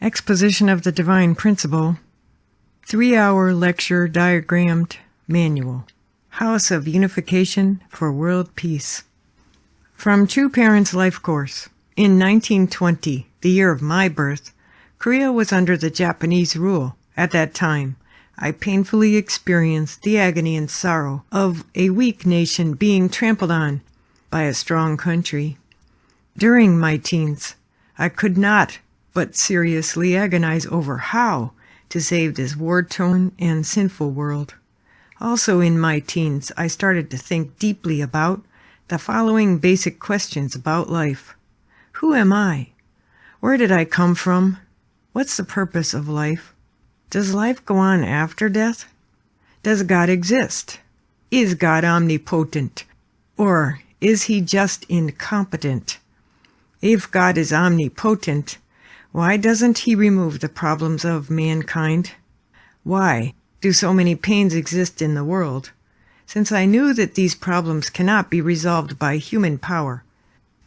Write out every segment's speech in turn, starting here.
Exposition of the Divine Principle, 3-hour lecture diagrammed manual, House of Unification for World Peace. From True Parents Life Course. In 1920, the year of my birth, Korea was under the Japanese rule. At that time, I painfully experienced the agony and sorrow of a weak nation being trampled on by a strong country. During my teens, I could not but seriously agonize over how to save this war-torn and sinful world. Also in my teens, I started to think deeply about the following basic questions about life. Who am I? Where did I come from? What's the purpose of life? Does life go on after death? Does God exist? Is God omnipotent? Or is he just incompetent? If God is omnipotent, why doesn't he remove the problems of mankind? Why do so many pains exist in the world? Since I knew that these problems cannot be resolved by human power,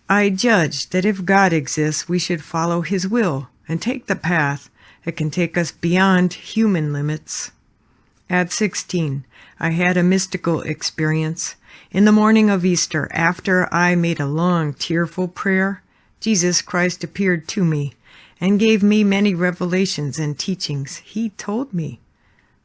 I judged that if God exists, we should follow his will and take the path that can take us beyond human limits. At 16, I had a mystical experience. In the morning of Easter, after I made a long, tearful prayer, Jesus Christ appeared to me and gave me many revelations and teachings. He told me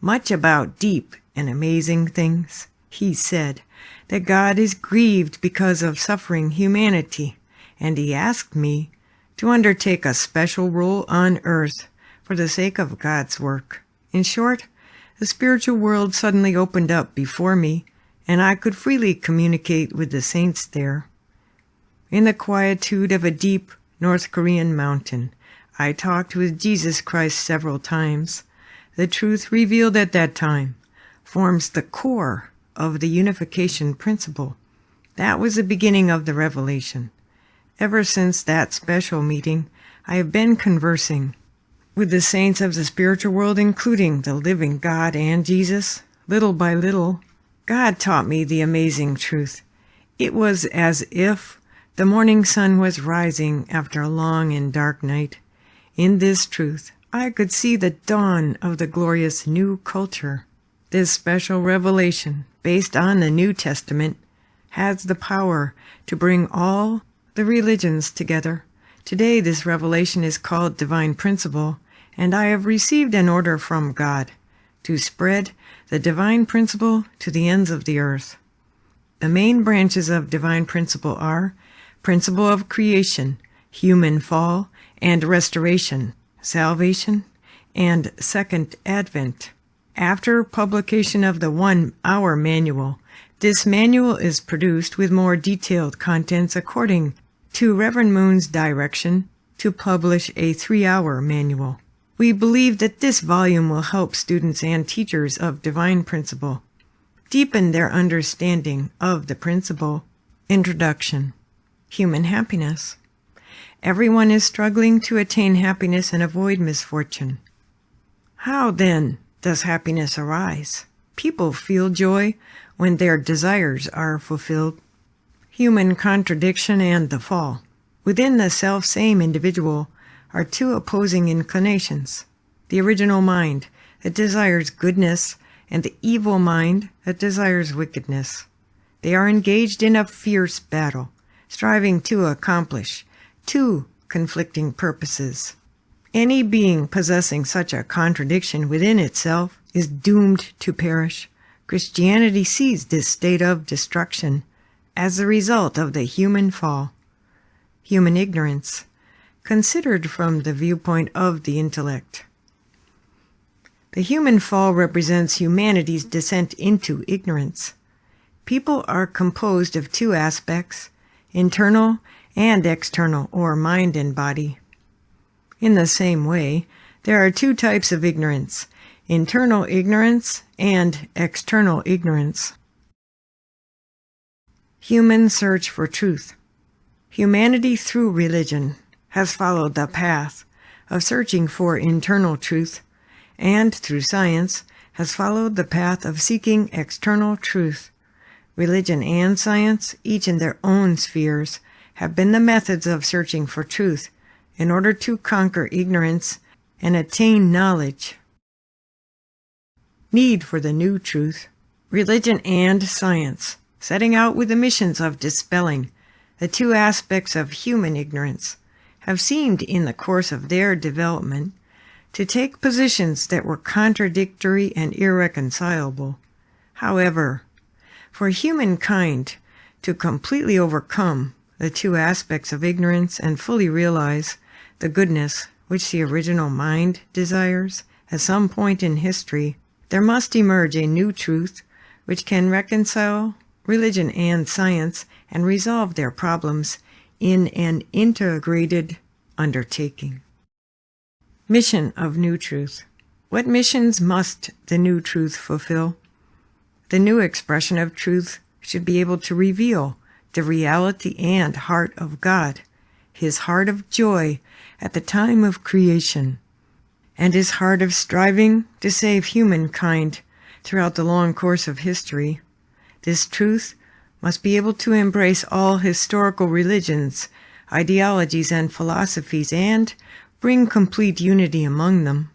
much about deep and amazing things. He said that God is grieved because of suffering humanity, and he asked me to undertake a special role on earth for the sake of God's work. In short, the spiritual world suddenly opened up before me, and I could freely communicate with the saints there. In the quietude of a deep North Korean mountain, I talked with Jesus Christ several times. The truth revealed at that time forms the core of the unification principle. That was the beginning of the revelation. Ever since that special meeting, I have been conversing with the saints of the spiritual world, including the living God and Jesus. Little by little, God taught me the amazing truth. It was as if the morning sun was rising after a long and dark night. In this truth, I could see the dawn of the glorious new culture. This special revelation, based on the New Testament, has the power to bring all the religions together. Today, this revelation is called Divine Principle, and I have received an order from God to spread the Divine Principle to the ends of the earth. The main branches of Divine Principle are Principle of Creation, Human Fall and Restoration, Salvation, and Second Advent. After publication of the 1-hour manual, this manual is produced with more detailed contents according to Reverend Moon's direction to publish a 3-hour manual. We believe that this volume will help students and teachers of Divine Principle deepen their understanding of the principle. Introduction. Human happiness. Everyone is struggling to attain happiness and avoid misfortune. How, then, does happiness arise? People feel joy when their desires are fulfilled. Human contradiction and the fall. Within the self-same individual are two opposing inclinations. The original mind that desires goodness and the evil mind that desires wickedness. They are engaged in a fierce battle, striving to accomplish two conflicting purposes. Any being possessing such a contradiction within itself is doomed to perish. Christianity sees this state of destruction as the result of the human fall. Human ignorance, considered from the viewpoint of the intellect. The human fall represents humanity's descent into ignorance. People are composed of two aspects, internal and external, or mind and body. In the same way, there are two types of ignorance, internal ignorance and external ignorance. Human search for truth. Humanity, through religion, has followed the path of searching for internal truth, and through science has followed the path of seeking external truth. Religion and science, each in their own spheres, have been the methods of searching for truth in order to conquer ignorance and attain knowledge. Need for the new truth. Religion and science, setting out with the missions of dispelling the two aspects of human ignorance, have seemed in the course of their development to take positions that were contradictory and irreconcilable. However, for humankind to completely overcome the two aspects of ignorance and fully realize the goodness which the original mind desires at some point in history, there must emerge a new truth which can reconcile religion and science and resolve their problems in an integrated undertaking. Mission of New Truth. What missions must the new truth fulfill? The new expression of truth should be able to reveal the reality and heart of God, His heart of joy at the time of creation, and His heart of striving to save humankind throughout the long course of history. This truth must be able to embrace all historical religions, ideologies, and philosophies, and bring complete unity among them.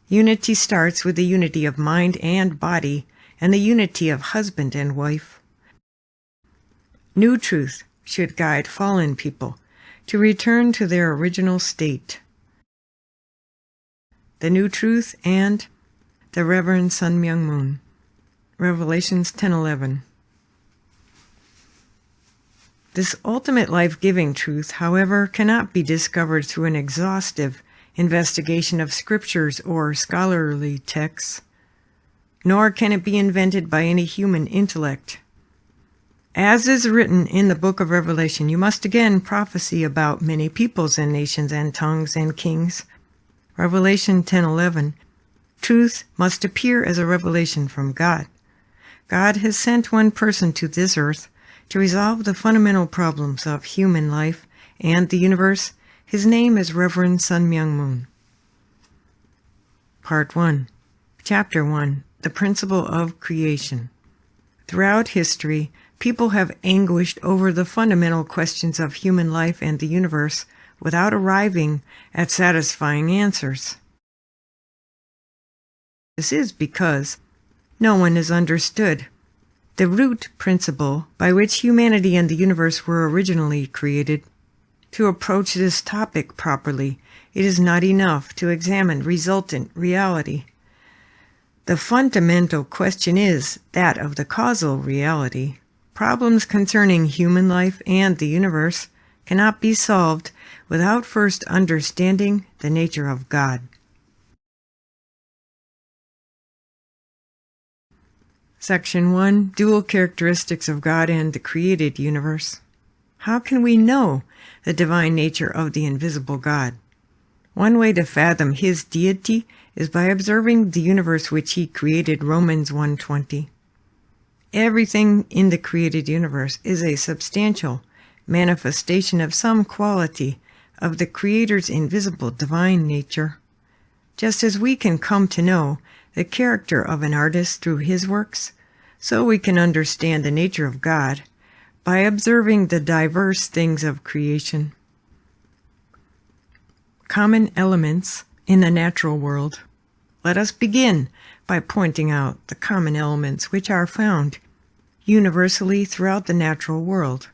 Unity starts with the unity of mind and body, and the unity of husband and wife. New truth should guide fallen people to return to their original state. The New Truth and the Reverend Sun Myung Moon. Revelations 10:11. This ultimate life-giving truth, however, cannot be discovered through an exhaustive investigation of scriptures or scholarly texts, nor can it be invented by any human intellect. As is written in the book of Revelation, you must again prophesy about many peoples and nations and tongues and kings. Revelation 10:11. Truth must appear as a revelation from God. God has sent one person to this earth to resolve the fundamental problems of human life and the universe. His name is Reverend Sun Myung Moon. Part 1. Chapter 1. The Principle of Creation. Throughout history, people have anguished over the fundamental questions of human life and the universe without arriving at satisfying answers. This is because no one has understood the root principle by which humanity and the universe were originally created. To approach this topic properly, it is not enough to examine resultant reality. The fundamental question is that of the causal reality. Problems concerning human life and the universe cannot be solved without first understanding the nature of God. Section 1. Dual characteristics of God and the created universe. How can we know the divine nature of the invisible God? One way to fathom His deity is by observing the universe which He created, Romans 1:20. Everything in the created universe is a substantial manifestation of some quality of the Creator's invisible divine nature. Just as we can come to know the character of an artist through his works, so we can understand the nature of God by observing the diverse things of creation. Common elements in the natural world. Let us begin by pointing out the common elements which are found universally throughout the natural world.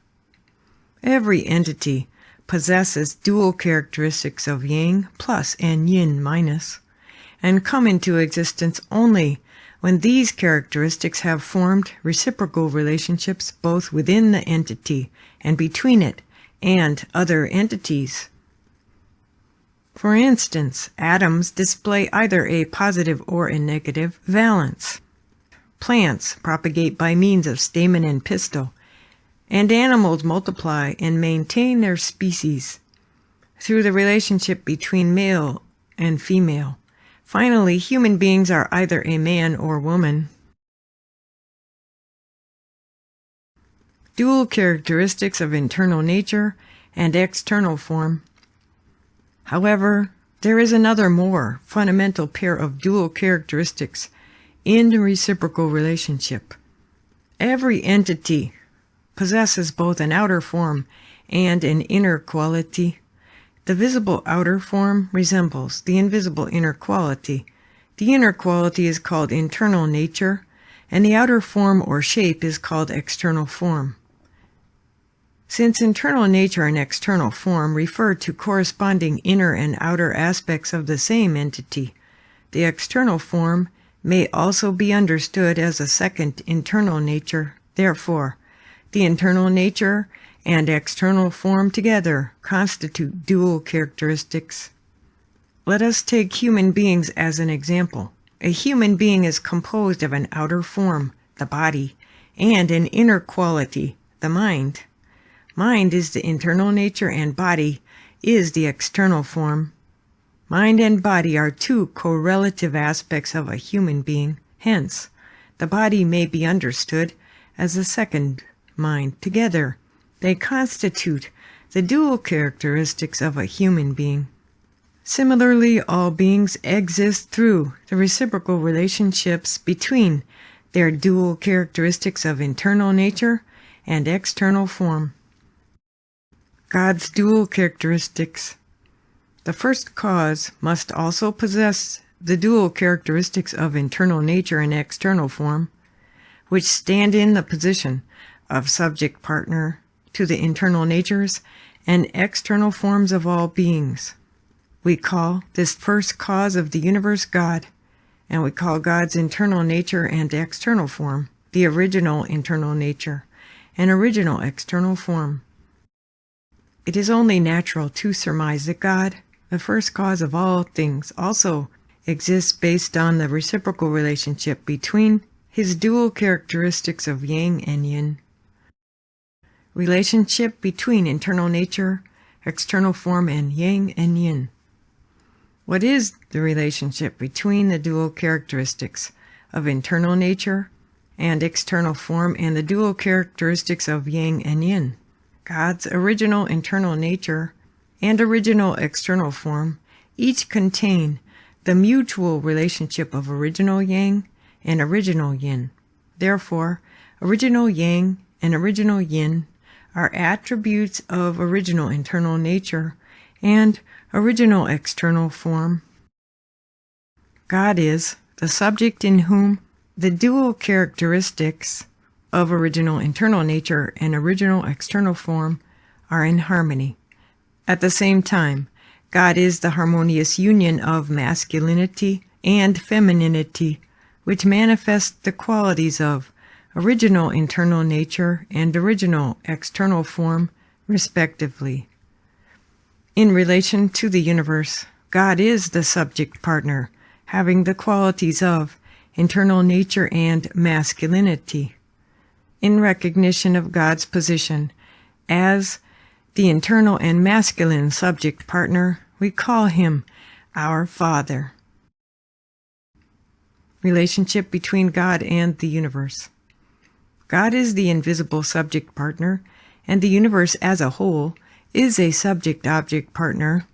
Every entity possesses dual characteristics of yang plus and yin minus, and come into existence only when these characteristics have formed reciprocal relationships both within the entity and between it and other entities. For instance, atoms display either a positive or a negative valence. Plants propagate by means of stamen and pistil, and animals multiply and maintain their species through the relationship between male and female. Finally, human beings are either a man or woman. Dual characteristics of internal nature and external form. However, there is another more fundamental pair of dual characteristics in the reciprocal relationship. Every entity possesses both an outer form and an inner quality. The visible outer form resembles the invisible inner quality. The inner quality is called internal nature, and the outer form or shape is called external form. Since internal nature and external form refer to corresponding inner and outer aspects of the same entity, the external form may also be understood as a second internal nature. Therefore, the internal nature and external form together constitute dual characteristics. Let us take human beings as an example. A human being is composed of an outer form, the body, and an inner quality, the mind. Mind is the internal nature and body is the external form. Mind and body are two correlative aspects of a human being. Hence, the body may be understood as a second mind. Together, they constitute the dual characteristics of a human being. Similarly, all beings exist through the reciprocal relationships between their dual characteristics of internal nature and external form. God's dual characteristics. The first cause must also possess the dual characteristics of internal nature and external form, which stand in the position of subject partner to the internal natures and external forms of all beings. We call this first cause of the universe God, and we call God's internal nature and external form the original internal nature and original external form. It is only natural to surmise that God, the first cause of all things, also exists based on the reciprocal relationship between his dual characteristics of yang and yin. Relationship between internal nature, external form, and yang and yin. What is the relationship between the dual characteristics of internal nature and external form and the dual characteristics of yang and yin? God's original internal nature and original external form each contain the mutual relationship of original yang and original yin. Therefore, original yang and original yin are attributes of original internal nature and original external form. God is the subject in whom the dual characteristics of original internal nature and original external form are in harmony. At the same time, God is the harmonious union of masculinity and femininity, which manifests the qualities of original internal nature and original external form, respectively. In relation to the universe, God is the subject partner, having the qualities of internal nature and masculinity. In recognition of God's position as the internal and masculine subject partner, we call him our Father. Relationship between God and the universe. God is the invisible subject partner, and the universe as a whole is a subject-object partner.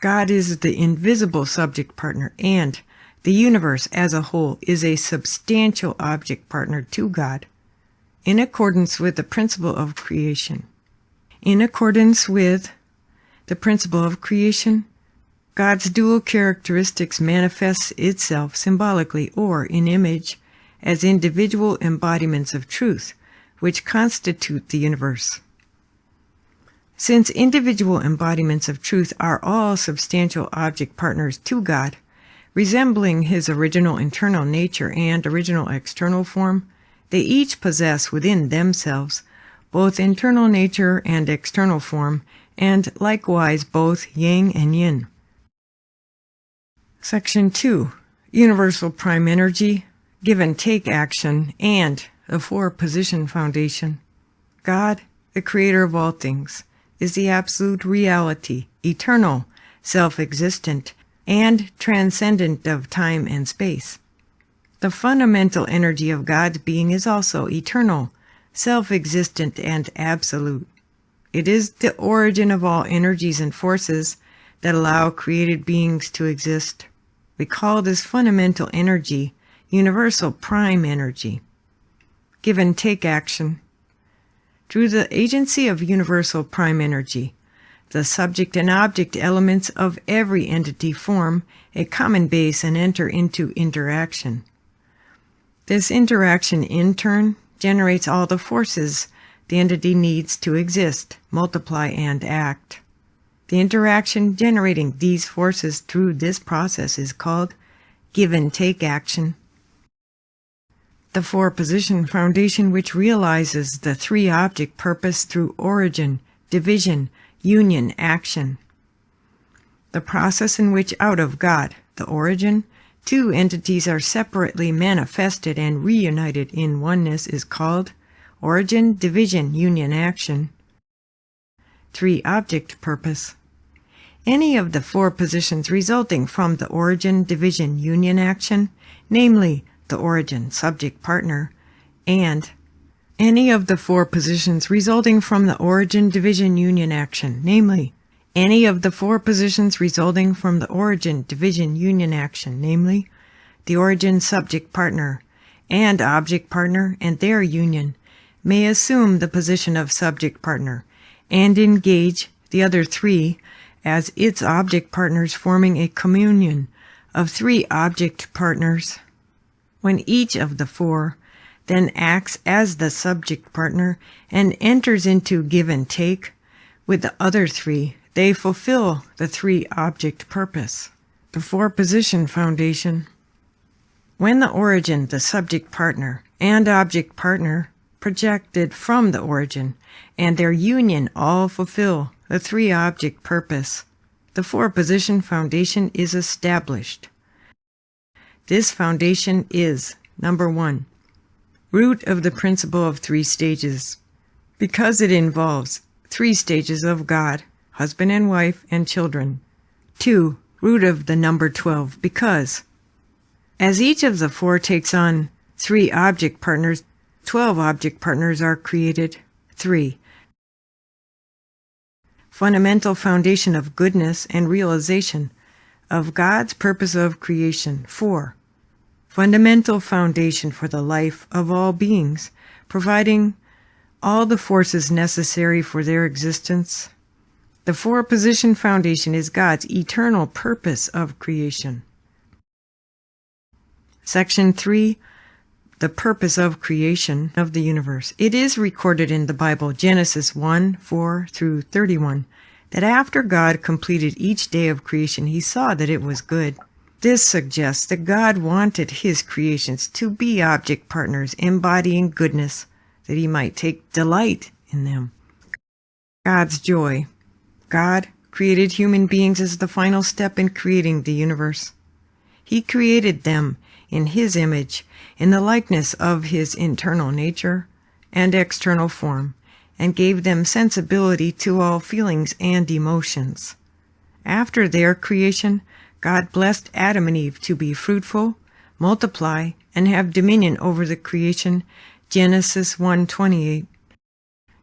God is the invisible subject partner, and the universe as a whole is a substantial object partner to God, in accordance with the principle of creation. In accordance with the principle of creation, God's dual characteristics manifests itself symbolically or in image as individual embodiments of truth, which constitute the universe. Since individual embodiments of truth are all substantial object partners to God, resembling his original internal nature and original external form, they each possess within themselves both internal nature and external form, and likewise both yang and yin. Section 2. Universal Prime Energy, Give and Take Action, and the Four-Position Foundation. God, the creator of all things, is the absolute reality, eternal, self-existent, and transcendent of time and space. The fundamental energy of God's being is also eternal, self-existent, and absolute. It is the origin of all energies and forces that allow created beings to exist. We call this fundamental energy universal prime energy. Give and take action. Through the agency of universal prime energy, The subject and object elements of every entity form a common base and enter into interaction. This interaction, in turn, generates all the forces the entity needs to exist, multiply, and act. The interaction generating these forces through this process is called give-and-take action. The four-position foundation, which realizes the three-object purpose through origin, division, union, action. The process in which out of God, the origin, two entities are separately manifested and reunited in oneness is called origin, division, union, action. Three-object purpose. Any of the four positions resulting from the origin, division, union action, namely the origin, subject, partner, and any of the four positions resulting from the origin, division, union action, namely any of the four positions resulting from the origin, division, union action, namely the origin, subject, partner, and object partner and their union, may assume the position of subject partner and engage the other three as its object partners, forming a communion of three object partners. When each of the four then acts as the subject partner and enters into give and take with the other three, they fulfill the three-object purpose. The four-position foundation. When the origin, the subject partner, and object partner projected from the origin and their union all fulfill the three-object purpose, the four-position foundation is established. This foundation is, number 1, root of the principle of three stages, because it involves three stages of God, husband and wife, and children. 2, root of the number 12, because as each of the four takes on three object partners, 12 object partners are created. 3, fundamental foundation of goodness and realization of God's purpose of creation. 4, fundamental foundation for the life of all beings, providing all the forces necessary for their existence. The four-position foundation is God's eternal purpose of creation. Section 3, the purpose of creation of the universe. It is recorded in the Bible, Genesis 1:4-31, that after God completed each day of creation, he saw that it was good. This suggests that God wanted his creations to be object partners embodying goodness, that he might take delight in them. God's joy. God created human beings as the final step in creating the universe. He created them in his image, in the likeness of his internal nature and external form, and gave them sensibility to all feelings and emotions. After their creation, God blessed Adam and Eve to be fruitful, multiply, and have dominion over the creation, Genesis 1:28.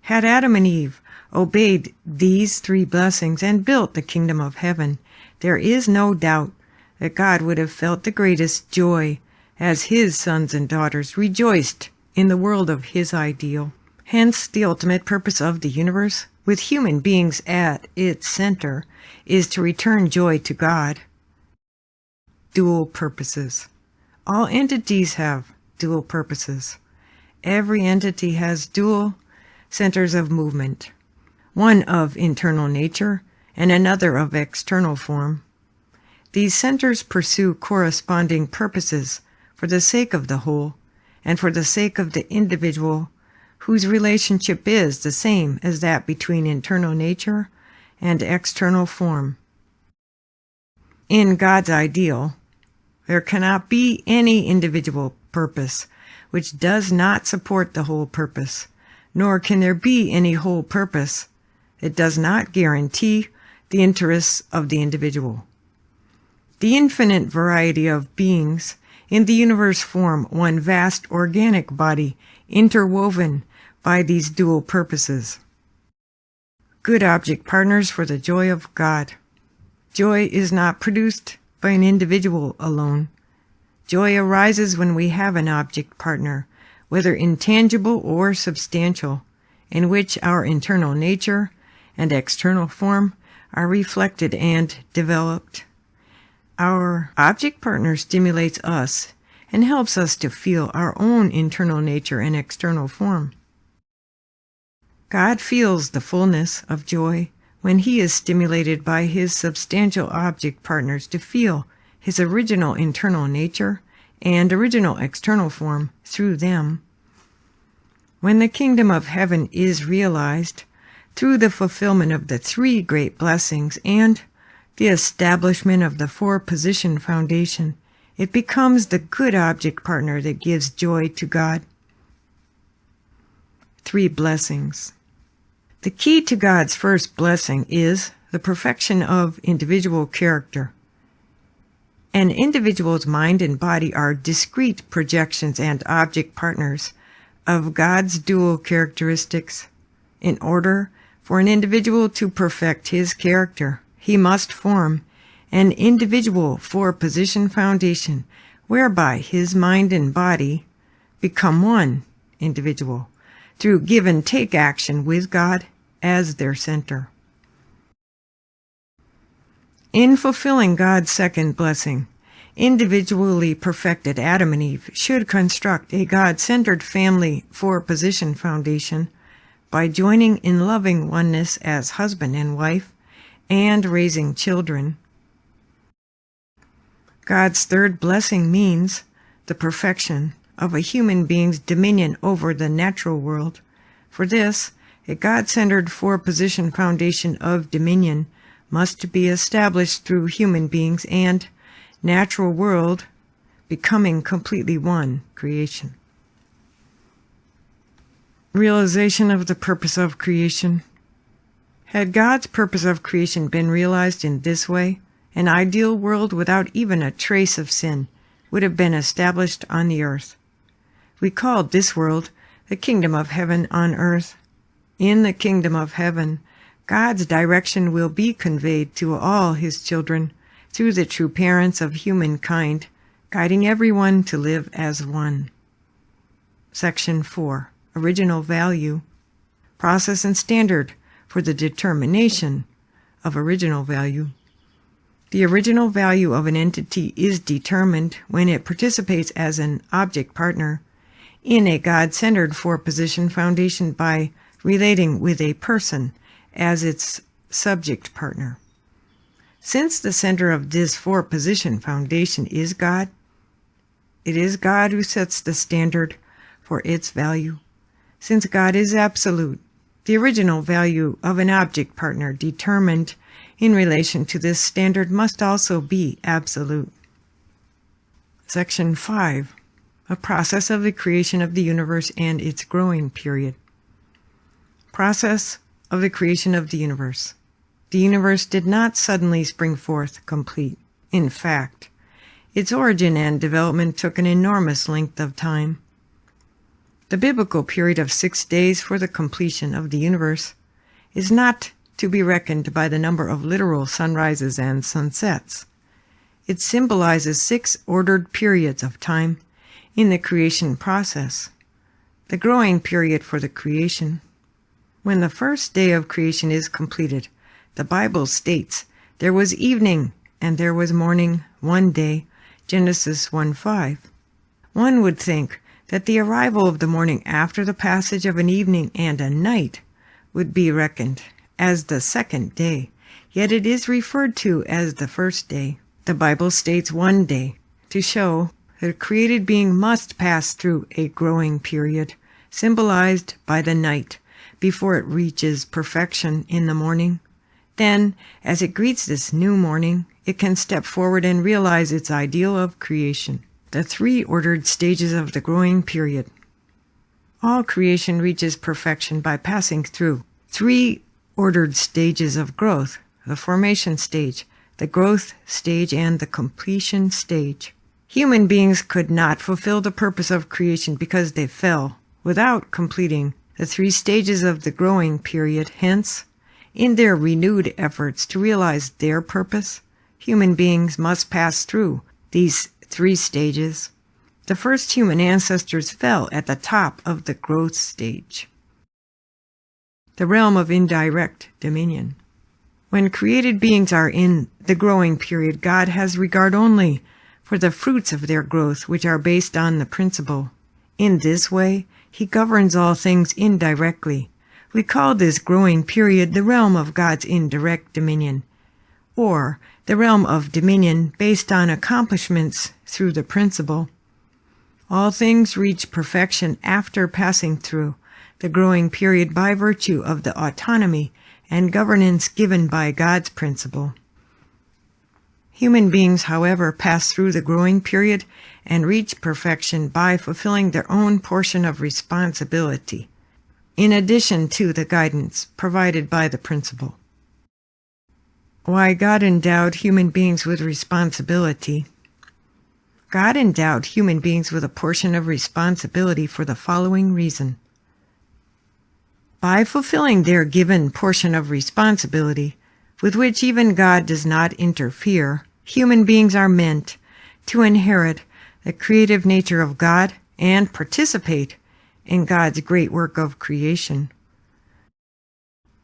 Had Adam and Eve obeyed these three blessings and built the kingdom of heaven, there is no doubt that God would have felt the greatest joy as his sons and daughters rejoiced in the world of his ideal. Hence, the ultimate purpose of the universe, with human beings at its center, is to return joy to God. Dual purposes. All entities have dual purposes. Every entity has dual centers of movement, one of internal nature and another of external form. These centers pursue corresponding purposes for the sake of the whole and for the sake of the individual, whose relationship is the same as that between internal nature and external form. In God's ideal, there cannot be any individual purpose which does not support the whole purpose, nor can there be any whole purpose that does not guarantee the interests of the individual. The infinite variety of beings in the universe form one vast organic body interwoven by these dual purposes. Good object partners for the joy of God. Joy is not produced by an individual alone. Joy arises when we have an object partner, whether intangible or substantial, in which our internal nature and external form are reflected and developed. Our object partner stimulates us and helps us to feel our own internal nature and external form. God feels the fullness of joy when he is stimulated by his substantial object partners to feel his original internal nature and original external form through them. When the kingdom of heaven is realized through the fulfillment of the three great blessings and the establishment of the four-position foundation, it becomes the good object partner that gives joy to God. 3 blessings. The key to God's first blessing is the perfection of individual character. An individual's mind and body are discrete projections and object partners of God's dual characteristics. In order for an individual to perfect his character, he must form an individual four-position foundation whereby his mind and body become one individual through give-and-take action with God as their center. In fulfilling God's second blessing, individually perfected Adam and Eve should construct a God-centered family four-position foundation by joining in loving oneness as husband and wife and raising children. God's third blessing means the perfection of a human being's dominion over the natural world. For this, a God-centered four-position foundation of dominion must be established through human beings and natural world becoming completely one creation. Realization of the purpose of creation. Had God's purpose of creation been realized in this way, an ideal world without even a trace of sin would have been established on the earth. We called this world the kingdom of heaven on earth. In the kingdom of heaven, God's direction will be conveyed to all his children through the true parents of humankind, guiding everyone to live as one. Section 4. Original value. Process and standard for the determination of original value. The original value of an entity is determined when it participates as an object partner in a God-centered four-position foundation by relating with a person as its subject partner. Since the center of this four-position foundation is God, it is God who sets the standard for its value. Since God is absolute, the original value of an object partner determined in relation to this standard must also be absolute. Section 5. A process of the creation of the universe and its growing period. Process of the creation of the universe. The universe did not suddenly spring forth complete. In fact, its origin and development took an enormous length of time. The biblical period of 6 days for the completion of the universe is not to be reckoned by the number of literal sunrises and sunsets. It symbolizes 6 ordered periods of time in the creation process. The growing period for the creation. When the first day of creation is completed, the Bible states, "There was evening and there was morning one day," Genesis 1:5. One would think that the arrival of the morning after the passage of an evening and a night would be reckoned as the second day, yet it is referred to as the first day. The Bible states one day to show that a created being must pass through a growing period, symbolized by the night, before it reaches perfection in the morning. Then, as it greets this new morning, it can step forward and realize its ideal of creation. The 3 ordered stages of the growing period. All creation reaches perfection by passing through 3 ordered stages of growth: the formation stage, the growth stage, and the completion stage. Human beings could not fulfill the purpose of creation because they fell without completing the 3 stages of the growing period. Hence, in their renewed efforts to realize their purpose, human beings must pass through these 3 stages. The first human ancestors fell at the top of the growth stage. the realm of indirect dominion. When created beings are in the growing period, God has regard only for the fruits of their growth, which are based on the principle. In this way, he governs all things indirectly. We call this growing period the realm of God's indirect dominion, or the realm of dominion based on accomplishments through the principle. All things reach perfection after passing through the growing period by virtue of the autonomy and governance given by God's principle. Human beings, however, pass through the growing period and reach perfection by fulfilling their own portion of responsibility, in addition to the guidance provided by the principle. Why God endowed human beings with responsibility? God endowed human beings with a portion of responsibility for the following reason. By fulfilling their given portion of responsibility, with which even God does not interfere, human beings are meant to inherit the creative nature of God and participate in God's great work of creation.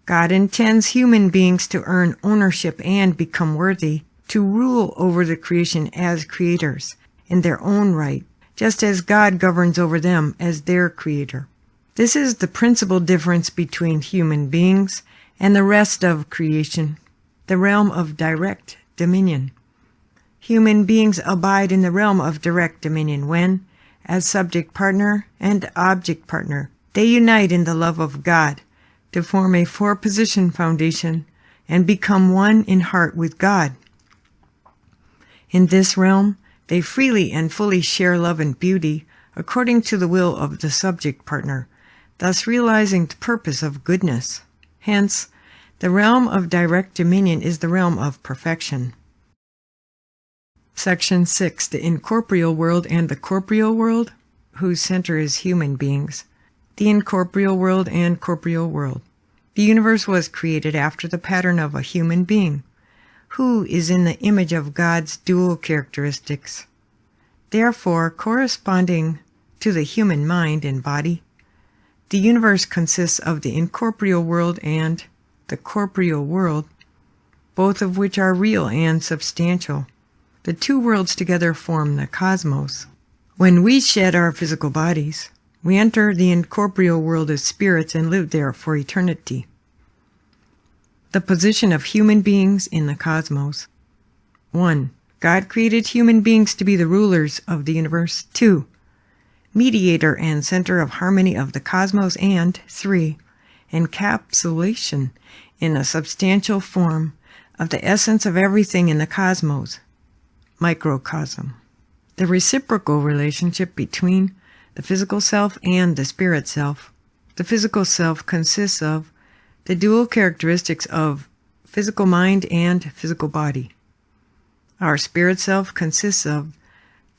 God intends human beings to earn ownership and become worthy to rule over the creation as creators in their own right, just as God governs over them as their creator. This is the principal difference between human beings and the rest of creation, the realm of direct dominion. Human beings abide in the realm of direct dominion when, as subject partner and object partner, they unite in the love of God to form a four-position foundation and become one in heart with God. In this realm, they freely and fully share love and beauty according to the will of the subject partner, thus realizing the purpose of goodness. Hence, the realm of direct dominion is the realm of perfection. Section 6. The incorporeal world and the corporeal world, whose center is human beings. The incorporeal world and corporeal world. The universe was created after the pattern of a human being, who is in the image of God's dual characteristics. Therefore, corresponding to the human mind and body, the universe consists of the incorporeal world and the corporeal world, both of which are real and substantial. The two worlds together form the cosmos. When we shed our physical bodies, we enter the incorporeal world as spirits and live there for eternity. The position of human beings in the cosmos. 1. God created human beings to be the rulers of the universe. 2. Mediator and center of harmony of the cosmos. And 3. Encapsulation in a substantial form of the essence of everything in the cosmos. Microcosm. The reciprocal relationship between the physical self and the spirit self. The physical self consists of the dual characteristics of physical mind and physical body. Our spirit self consists of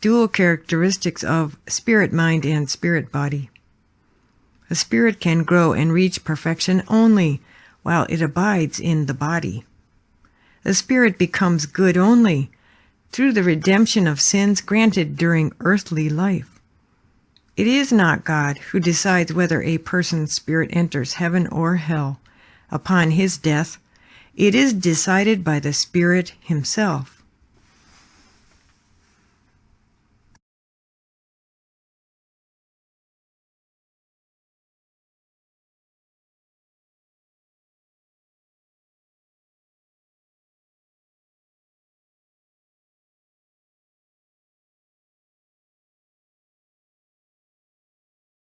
dual characteristics of spirit mind and spirit body. A spirit can grow and reach perfection only while it abides in the body. The spirit becomes good only through the redemption of sins granted during earthly life. It is not God who decides whether a person's spirit enters heaven or hell upon his death. It is decided by the Spirit himself.